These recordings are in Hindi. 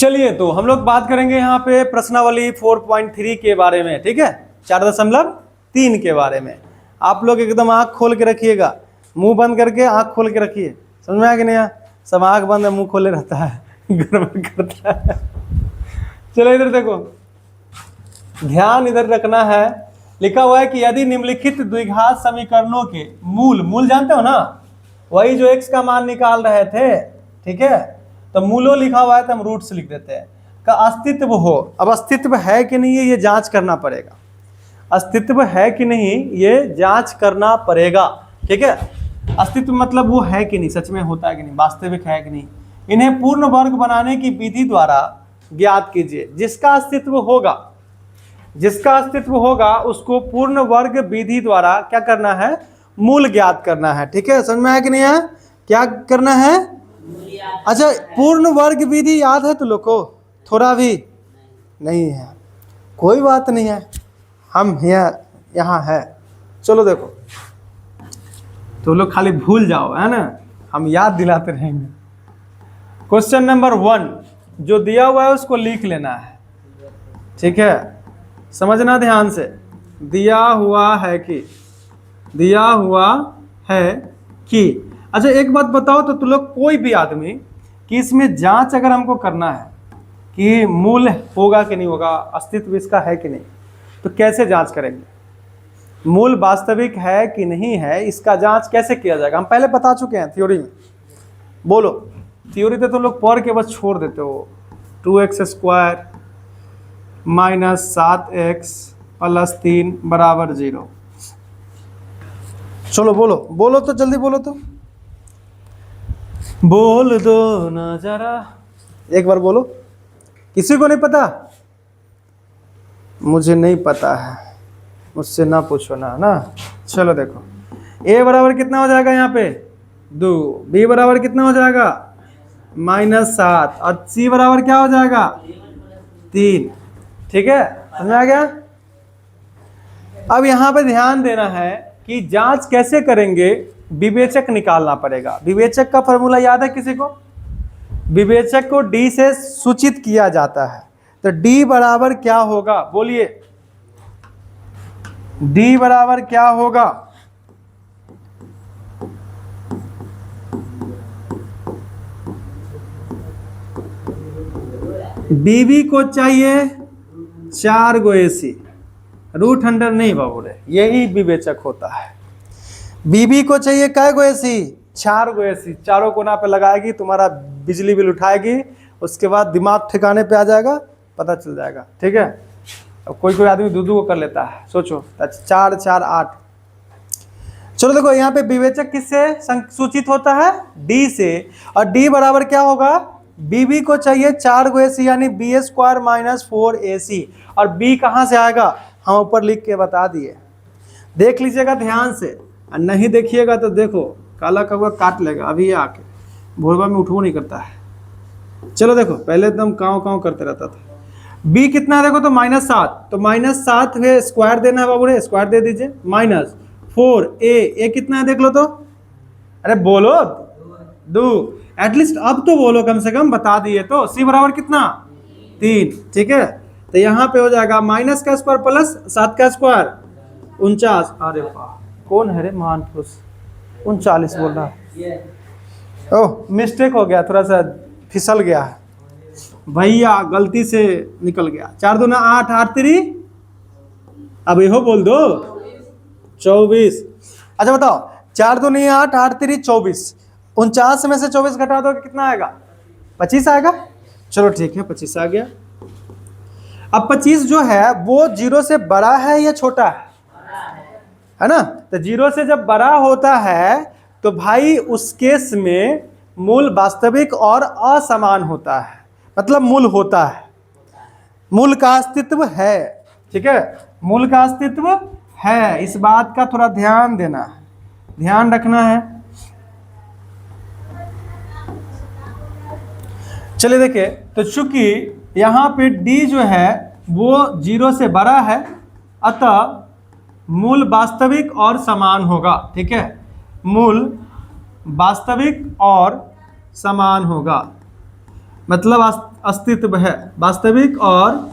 चलिए तो हम लोग बात करेंगे यहाँ पे प्रश्नावली 4.3 के बारे में, ठीक है, 4.3 के बारे में। आप लोग एकदम आंख खोल के रखिएगा, मुंह बंद करके आंख खोल के रखिए। समझ में आया कि नहीं? सब आंख बंद है, मुंह खोले रहता है, गड़बड़ करता है। चलो इधर देखो, ध्यान इधर रखना है। लिखा हुआ है कि यदि निम्नलिखित द्विघात समीकरणों के मूल जानते हो ना, वही जो x का मान निकाल रहे थे, ठीक है, तो मूलो लिखा हुआ है तो हम रूट्स लिख देते हैं, का अस्तित्व हो। अब अस्तित्व है कि नहीं ये जांच करना पड़ेगा, अस्तित्व है कि नहीं ये जांच करना पड़ेगा, ठीक है। अस्तित्व मतलब वो है कि नहीं, सच में होता है कि नहीं, वास्तविक है कि नहीं। इन्हें पूर्ण वर्ग बनाने की विधि द्वारा ज्ञात कीजिए। जिसका अस्तित्व होगा उसको पूर्ण वर्ग विधि द्वारा क्या करना है, मूल ज्ञात करना है, ठीक है। समझ में आया कि नहीं है? क्या करना है? अच्छा, पूर्ण वर्ग विधि याद है तो लोग को? थोड़ा भी नहीं है, कोई बात नहीं है, हम यहाँ है। चलो देखो, तो लोग खाली भूल जाओ, है ना, हम याद दिलाते रहेंगे। क्वेश्चन नंबर 1 जो दिया हुआ है उसको लिख लेना है, ठीक है, समझना ध्यान से। दिया हुआ है कि अच्छा एक बात बताओ तो तुम लोग, कोई भी आदमी कि इसमें जांच अगर हमको करना है कि मूल होगा कि नहीं होगा, अस्तित्व इसका है कि नहीं, तो कैसे जांच करेंगे? मूल वास्तविक है कि नहीं है, इसका जांच कैसे किया जाएगा? हम पहले बता चुके हैं थ्योरी में। बोलो, थ्योरी तो तुम लोग पढ़ के बस छोड़ देते हो। 2x² - 7x + 3 = 0। चलो बोलो तो जल्दी बोलो, तो बोल दो ना जरा, एक बार बोलो। किसी को नहीं पता? मुझे नहीं पता है, मुझसे ना पूछो ना। चलो देखो, a बराबर कितना हो जाएगा यहाँ पे 2, b बराबर कितना हो जाएगा -7 और c बराबर क्या हो जाएगा 3, ठीक है, समझ आ गया? अब यहाँ पे ध्यान देना है कि जांच कैसे करेंगे, विवेचक निकालना पड़ेगा। विवेचक का फॉर्मूला याद है किसी को? विवेचक को d से सूचित किया जाता है, तो d बराबर क्या होगा, बोलिए, d बराबर क्या होगा? बीबी को चाहिए 4 गो AC, रूट अंडर नहीं बाबू रे, यही विवेचक होता है। बीबी को चाहिए कै गो AC? 4 गो AC, चारों कोना पे लगाएगी, तुम्हारा बिजली बिल उठाएगी, उसके बाद दिमाग ठिकाने पे आ जाएगा, पता चल जाएगा, ठीक है। अब कोई आदमी 2 को कर लेता है, सोचो, 4 4 8। चलो देखो, यहाँ पे विवेचक किससे सूचित होता है? D से, और D बराबर क्या होगा? बीबी को चाहिए 4 गो AC यानी b² - 4AC, और B कहाँ से आएगा हम ऊपर लिख के बता दिए। देख लीजिएगा ध्यान से, और नहीं देखिएगा तो देखो काला कौवा काट लेगा अभी आके, भोरबा में उठवो नहीं करता है। चलो देखो, पहले एकदम काँव करते रहता था। B कितना है देखो तो -7, तो -7 है स्क्वायर देना है बाबू रे, स्क्वायर दे दीजिए। -4a कितना है देख लो तो, अरे बोलो 2, एटलीस्ट अब तो बोलो, कम से कम बता दिए तो। c बराबर कितना 3, ठीक है, तो यहाँ पे हो जाएगा -² + 7² 49। अरे वाह, कौन है रे महान पुरुष, 39 बोल रहा है। ओह मिस्टेक हो गया, थोड़ा सा फिसल गया है भैया, गलती से निकल गया। 4 दूना 8, 8 3, अब यहो बोल दो 24। अच्छा बताओ, 4 दूनी 8, 8 3 24, 49 में से 24 घटा दो कितना आएगा? 25 आएगा। चलो ठीक है, 25 आ गया। अब 25 जो है वो 0 से बड़ा है या छोटा है ना? तो 0 से जब बड़ा होता है तो भाई उस केस में मूल वास्तविक और असमान होता है, मतलब मूल होता है, मूल का अस्तित्व है, ठीक है, मूल का अस्तित्व है। इस बात का थोड़ा ध्यान देना है, ध्यान रखना है। चलिए देखिए, तो चूंकि यहाँ पे D जो है वो 0 से बड़ा है, अतः मूल वास्तविक और समान होगा, ठीक है, मूल वास्तविक और समान होगा। मतलब अस्तित्व है, वास्तविक और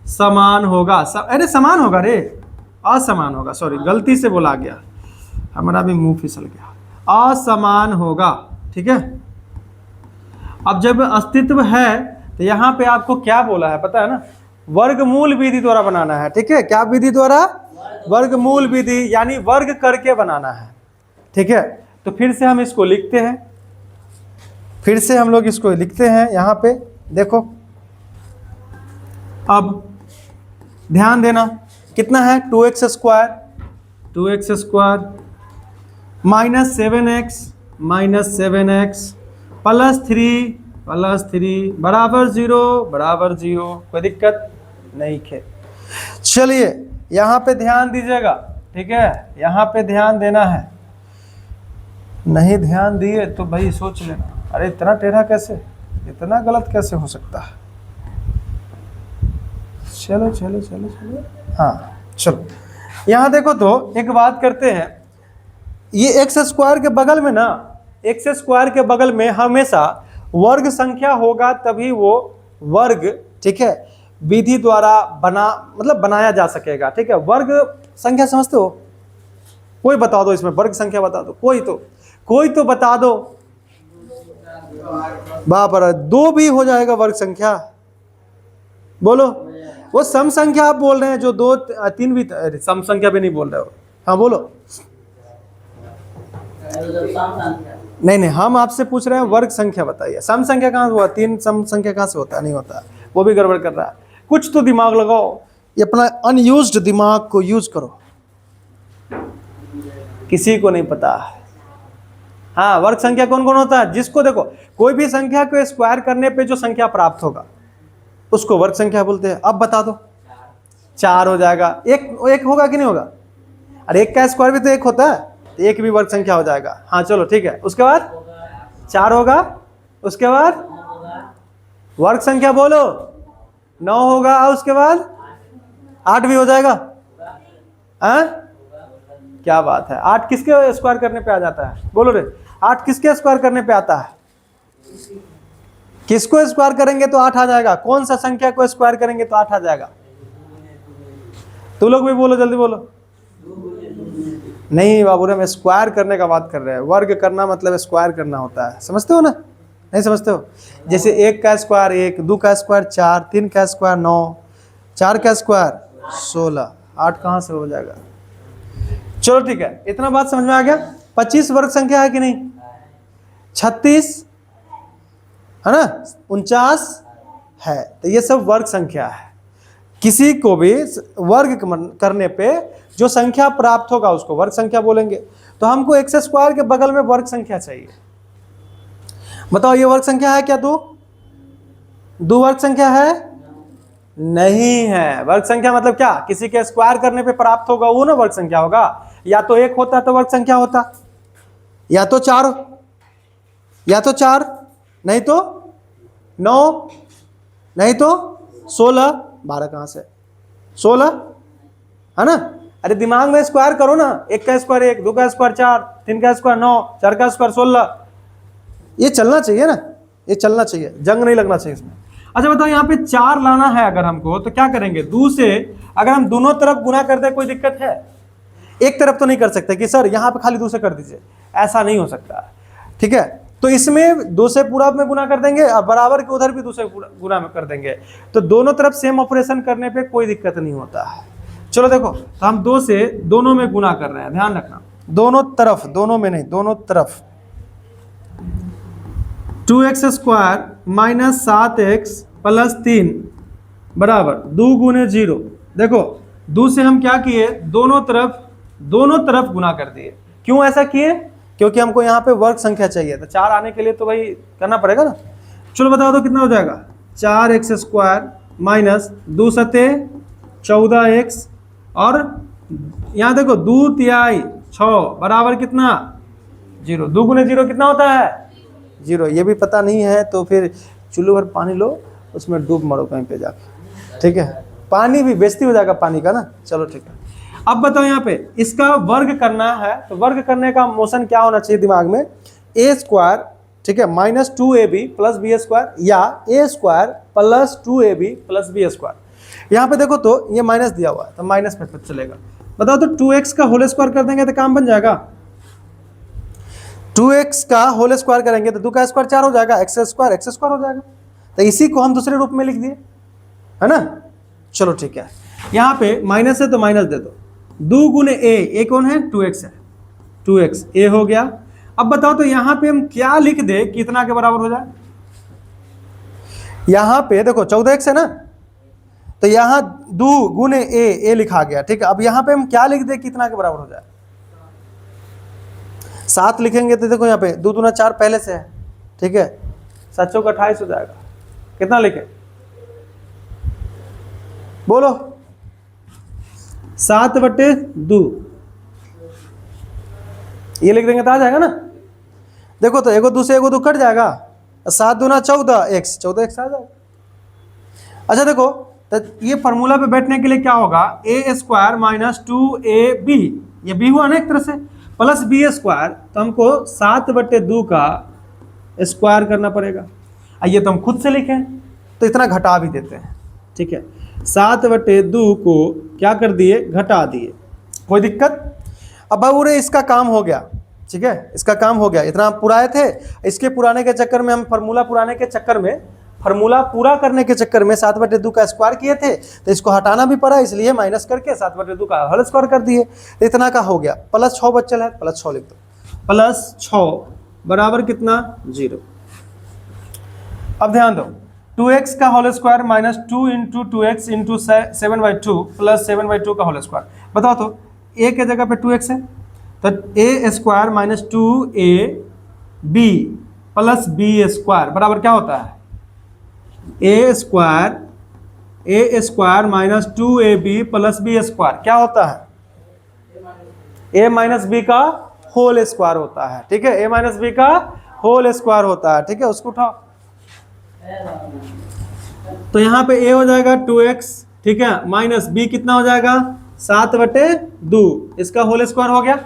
समान होगा। अरे समान होगा रे, असमान होगा, सॉरी गलती से बोला गया, हमारा भी मुंह फिसल गया। असमान होगा, ठीक है। अब जब अस्तित्व है तो यहाँ पे आपको क्या बोला है पता है ना, वर्गमूल विधि द्वारा बनाना है, ठीक है। क्या विधि द्वारा? वर्गमूल विधि, यानी वर्ग करके बनाना है, ठीक है। तो फिर से हम इसको लिखते हैं, फिर से हम लोग इसको लिखते हैं यहाँ पे, देखो अब ध्यान देना, कितना है 2x square, 2x square minus 7x plus 3 बराबर 0 बराबर 0, कोई दिक्कत नहीं है। चलिए यहाँ पे ध्यान दीजिएगा, ठीक है, यहाँ पे ध्यान देना है। नहीं ध्यान दिए तो भाई सोच लेना, अरे इतना टेढ़ा कैसे, इतना गलत कैसे हो सकता है। चलो चलो चलो चलो, हाँ चलो यहाँ देखो, तो एक बात करते हैं, ये एक्स स्क्वायर के बगल में ना, एक्स स्क्वायर के बगल में हमेशा वर्ग संख्या होगा, तभी वो वर्ग, ठीक है, विधि द्वारा बनाया जा सकेगा, ठीक है। वर्ग संख्या समझते हो? कोई बता दो इसमें वर्ग संख्या बता दो, कोई तो बता दो। बाप रे, 2 भी हो जाएगा वर्ग संख्या, बोलो। वो सम संख्या आप बोल रहे हैं, जो 2 3 भी, सम संख्या भी नहीं बोल रहे हो, हाँ बोलो। नहीं, हम आपसे पूछ रहे हैं वर्ग संख्या बताइए। सम संख्या कहाँ से हुआ? 3 सम संख्या कहाँ से होता है? नहीं होता, वो भी गड़बड़ कर रहा है। कुछ तो दिमाग लगाओ, ये अपना अनयूज्ड दिमाग को यूज करो। किसी को नहीं पता। हाँ, वर्ग संख्या कौन कौन होता है? जिसको देखो, कोई भी संख्या को स्क्वायर करने पे जो संख्या प्राप्त होगा उसको वर्ग संख्या बोलते हैं। अब बता दो, 4 हो जाएगा, एक होगा कि नहीं होगा? अरे 1 का स्क्वायर भी तो 1 होता है, तो 1 भी वर्ग संख्या हो जाएगा। हाँ चलो ठीक है, उसके बाद 4 होगा, उसके बाद वर्ग संख्या बोलो 9 होगा, और उसके बाद 8 भी हो जाएगा। हाँ क्या बात है, 8 किसके स्क्वायर करने पे आ जाता है? बोलो रे, 8 किसके स्क्वायर करने पे आता है? किसको स्क्वायर करेंगे तो 8 आ जाएगा? कौन सा संख्या को स्क्वायर करेंगे तो 8 आ जाएगा? तू लोग भी बोलो, जल्दी बोलो। नहीं बाबू रे, मैं स्क्वायर करने का बात कर रहे हैं। वर्ग करना मतलब स्क्वायर करना होता है, समझते हो ना? नहीं समझते हो? जैसे 1 का स्क्वायर 1, 2 का स्क्वायर 4, 3 का स्क्वायर 9, 4 का स्क्वायर 16, 8 कहाँ से हो जाएगा? चलो ठीक है, इतना बात समझ में आ गया। 25 वर्ग संख्या है कि नहीं? 36 है ना, 49 है, तो ये सब वर्ग संख्या है। किसी को भी वर्ग करने पे जो संख्या प्राप्त होगा उसको वर्ग संख्या बोलेंगे। तो हमको एक्स स्क्वायर के बगल में वर्ग संख्या चाहिए। बताओ ये वर्ग संख्या है क्या? दो वर्ग संख्या है? नहीं है। वर्ग संख्या मतलब क्या? किसी के स्क्वायर करने पे प्राप्त होगा वो ना वर्ग संख्या होगा। या तो 1 होता तो वर्ग संख्या होता, या तो 4, नहीं तो 9, नहीं तो 16। 12 कहाँ से? 16 है ना। अरे दिमाग में स्क्वायर करो ना, 1 का स्क्वायर 1, 2 का स्क्वायर 4, 3 का स्क्वायर 9, 4 का स्क्वायर 16। ये चलना चाहिए ना, ये चलना चाहिए, जंग नहीं लगना चाहिए इसमें। अच्छा बताओ, यहाँ पे 4 लाना है अगर हमको तो क्या करेंगे? 2 से अगर हम दोनों तरफ गुना कर दे कोई दिक्कत है? एक तरफ तो नहीं कर सकते कि सर यहाँ पे खाली 2 से कर दीजिए, ऐसा नहीं हो सकता, ठीक है। तो इसमें 2 से पूरा में गुना कर देंगे और बराबर के उधर भी 2 से गुना में कर देंगे, तो दोनों तरफ सेम ऑपरेशन करने पे कोई दिक्कत नहीं होता है। चलो देखो, तो हम 2 से दोनों में गुना कर रहे हैं, ध्यान रखना, दोनों तरफ, दोनों में नहीं, दोनों तरफ। 2x square minus 7x plus 3 बराबर 2 गुने 0। देखो 2 से हम क्या किए? दोनों तरफ गुना कर दिए। क्यों ऐसा किए? क्योंकि हमको यहाँ पे वर्ग संख्या चाहिए, तो 4 आने के लिए तो भाई करना पड़ेगा ना। चलो बताओ तो कितना हो जाएगा? 4x स्क्वायर माइनस 2 सते 14x, और यहाँ देखो 2 तिहाई 6 बराबर कितना? 0। 2 गुने 0 कितना होता है? 0। ये भी पता नहीं है तो फिर चुल्लू भर पानी लो, उसमें डूब मरो कहीं पे जाके, ठीक है। पानी भी बेइज्जती हो जाएगा पानी का ना। चलो ठीक है, अब बताओ यहाँ पे इसका वर्ग करना है, तो वर्ग करने का मोशन क्या होना चाहिए दिमाग में? a स्क्वायर, ठीक है, -2ab प्लस बी स्क्वायर या a square plus 2ab plus b square. यहाँ पे देखो तो ये माइनस दिया हुआ है तो माइनस में तो चलेगा। बताओ तो 2x का होल स्क्वायर कर देंगे तो काम बन जाएगा। 2x का होल स्क्वायर करेंगे तो 2 का स्क्वायर 4 हो जाएगा, x स्क्वायर हो जाएगा। तो इसी को हम दूसरे रूप में लिख दिए, है ना। चलो ठीक है, यहाँ पे माइनस है तो माइनस दे दो। 2 गुने a कौन है, 2x है, 2x a हो गया। अब बताओ तो यहाँ पे हम क्या लिख दे कितना के बराबर हो जाए। यहाँ पे देखो 14x है ना, तो यहाँ 2 गुने a लिखा गया, ठीक है। अब यहाँ पे हम क्या लिख दे कितना के बराबर हो जाए, 7 लिखेंगे तो देखो यहाँ पे 2 दूना 4 पहले से है, ठीक है, 7 चौक 28 हो जाएगा। कितना लिखे बोलो, 7/2 ये लिख देंगे तो आ जाएगा ना। देखो तो एगो 2 से एगो 2 कट जाएगा, 7 दूना 14x आ जाएगा। अच्छा देखो तो ये फॉर्मूला पे बैठने के लिए क्या होगा, a स्क्वायर माइनस 2ab, ये b हुआ ना एक तरह से, प्लस बी स्क्वायर, तो हमको 7/2 का स्क्वायर करना पड़ेगा। आइए तो हम खुद से लिखें तो इतना घटा भी देते हैं, ठीक है। 7/2 को क्या कर दिए, घटा दिए, कोई दिक्कत। अब बाबूरे इसका काम हो गया, ठीक है, इसका काम हो गया। इतना हम पुराए थे, इसके पुराने के चक्कर में हम फार्मूला पूरा करने के चक्कर में 7/2 का स्क्वायर किए थे, तो इसको हटाना भी पड़ा, इसलिए माइनस करके 7/2 का होल स्क्वायर कर दिए। तो इतना का हो गया, प्लस 6 बचल है, प्लस 6 लिख दो, प्लस 6 बराबर कितना, 0। अब ध्यान दो, 2x का whole square minus 2 into 2x into 7/2 plus 7/2 का होल स्क्वायर। बताओ तो a के जगह पे 2x है तो a square minus 2ab plus b square बराबर क्या होता है, a square minus 2ab plus b square क्या होता है, a माइनस b का होल स्क्वायर होता है, ठीक है, a माइनस b का होल स्क्वायर होता है, ठीक है। उसको उठाओ तो यहाँ पे a हो जाएगा 2x, ठीक है, माइनस b कितना हो जाएगा, 7/2, इसका होल स्क्वायर हो गया।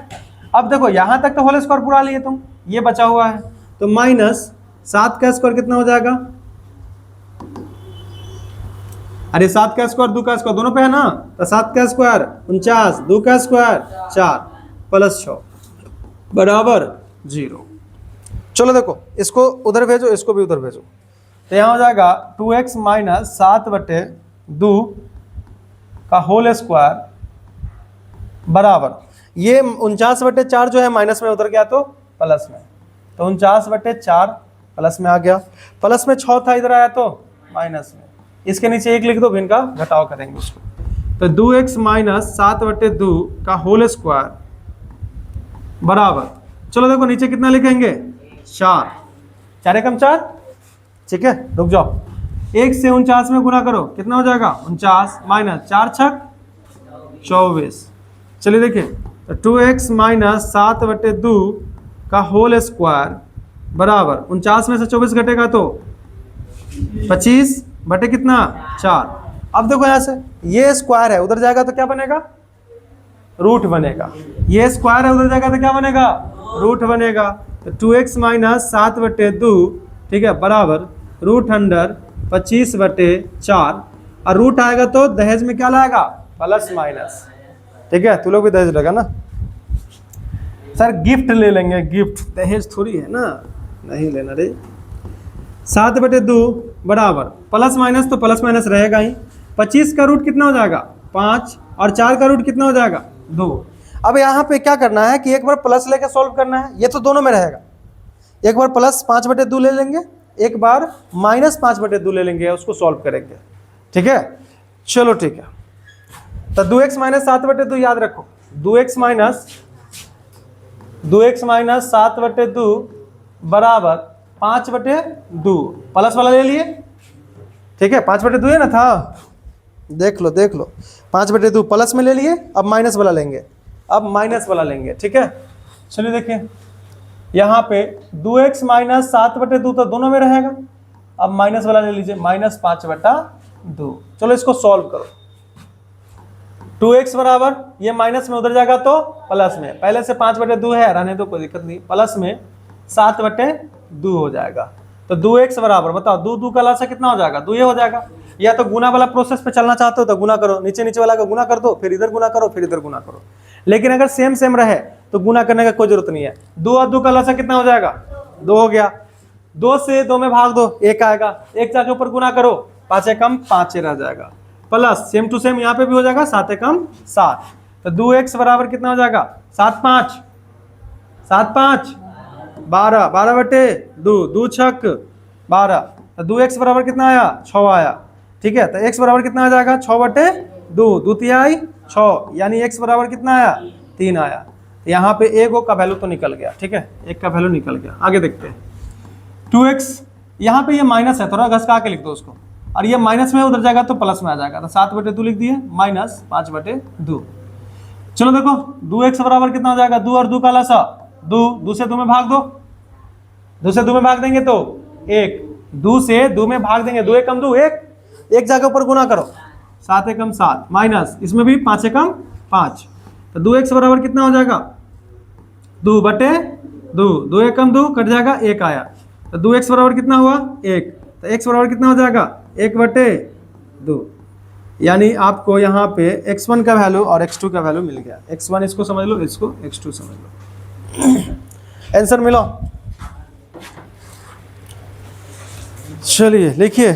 अब देखो यहाँ तक तो होल स्क्वायर पूरा लिए तुम, ये बचा हुआ है तो माइनस 7 का स्क्वायर कितना हो जाएगा, अरे 7 का स्क्वायर 2 का स्क्वायर दोनों पे है ना, तो 7 का स्क्वायर 49, 2 का स्क्वायर 4 प्लस 6 बराबर 0। चलो देखो इसको उधर भेजो, इसको भी उधर भेजो, तो यहाँ हो जाएगा 2x माइनस 7/2 का होल स्क्वायर बराबर, ये 49/4 जो है माइनस में उधर गया तो प्लस में, तो 49/4 प्लस में आ गया, प्लस में 6 था इधर आया तो माइनस में, इसके नीचे 1 लिख दो, भिन्न का घटाव करेंगे उसको। तो 2x माइनस 7/2 का होल स्क्वायर बराबर, चलो देखो नीचे कितना लिखेंगे, 4, 4 एकम 4, ठीक है, रुक जाओ, 1 से 49 में गुना करो कितना हो जाएगा, 49 माइनस 4 छक 24। चलिए देखिए तो 2x माइनस 7/2 का होल स्क्वायर बराबर 49 में से 24 घटेगा तो 25 बटे कितना 4। अब देखो यहाँ से ये स्क्वायर है उधर जाएगा तो क्या बनेगा, रूट बनेगा, ये स्क्वायर है उधर जाएगा तो क्या बनेगा, रूट बनेगा। तो 2x माइनस 7/2, ठीक है, बराबर रूट अंडर 25/4, और रूट आएगा तो दहेज में क्या लाएगा, प्लस माइनस, ठीक है। तू लोग भी दहेज लगा ना, सर गिफ्ट ले लेंगे, गिफ्ट दहेज थोड़ी है ना, नहीं लेना रे। 7/2 बराबर प्लस माइनस तो प्लस माइनस रहेगा ही, 25 का रूट कितना हो जाएगा 5, और 4 का रूट कितना हो जाएगा 2। अब यहाँ पे क्या करना है कि एक बार प्लस लेके सॉल्व करना है, ये तो दोनों में रहेगा, एक बार प्लस 5/2 ले लेंगे, एक बार माइनस 5/2 ले लेंगे, उसको सॉल्व करेंगे, ठीक है। चलो ठीक है, तो 2x माइनस 7/2 याद रखो, 2x माइनस 7/2 बराबर 5/2, प्लस वाला ले लिए, ठीक है, 5/2 है ना था, देख लो 5/2 प्लस में ले लिए, अब माइनस वाला लेंगे, ठीक है। चलिए देखिए यहाँ पे 2x माइनस 7/2 तो दोनों में रहेगा, अब माइनस वाला ले लीजिए, माइनस 5/2। चलो इसको सॉल्व करो, 2x बराबर ये माइनस में उधर जाएगा तो प्लस में, पहले से 5/2 है, रहने दो कोई दिक्कत नहीं, प्लस में 7/2 2 हो जाएगा। तो 2x बराबर, बताओ 2 2 का लसा कितना हो जाएगा, 2 ये हो जाएगा। या तो गुना वाला प्रोसेस पे चलना चाहते हो तो गुना करो, नीचे नीचे वाला का गुना कर दो, फिर इधर गुना करो, फिर इधर गुना करो। लेकिन अगर सेम सेम रहे तो गुना करने का कोई जरूरत नहीं है। 2 और 2 का लसा कितना हो जाएगा, 2 हो गया। 2 से 2 में भाग दो, 1 आएगा। 1 जाके ऊपर गुना करो, 5 एकम 5 रह जाएगा। प्लस सेम टू सेम यहाँ पे भी हो जाएगा, 7 एकम 7। तो 2x बराबर कितना हो जाएगा, 7 5 7 5 12, 12 बटे 2, 2 छक 12। तो 2x बराबर कितना आया, 6 आया। ठीक है, तो x बराबर कितना आ जाएगा, 6 बटे 2, 2 तिहाई 6, यानी x बराबर कितना आया, 3 आया। यहाँ पे एक का वैल्यू तो निकल गया। ठीक है, एक का वैल्यू निकल गया। आगे देखते हैं 2x, यहाँ पे ये माइनस है, थोड़ा घसका के लिख दो उसको, और ये माइनस में उधर जाएगा तो प्लस में आ जाएगा। तो 7 बटे 2 लिख दिए, माइनस 5 बटे 2। चलो देखो 2x बराबर कितना हो जाएगा, 2 और 2 का लसा 2, 2 से 2 में भाग दो, 2 से 2 में भाग देंगे तो 1, 2 से 2 में भाग देंगे, 2 एकम 2 1, 1 जाके ऊपर गुना करो, 7 एकम 7, माइनस इसमें भी 5 एकम 5। तो 2x बराबर कितना हो जाएगा, 2 बटे 2, 2 एकम 2 कट जाएगा, 1 आया। तो 2x बराबर कितना हुआ, 1। तो x बराबर कितना हो जाएगा, 1 बटे 2। यानी आपको यहाँ पे x1 का वैल्यू और x2 का वैल्यू मिल गया। x1 इसको समझ लो, इसको x2 समझ लो। आंसर मिला। चलिए लिखिए।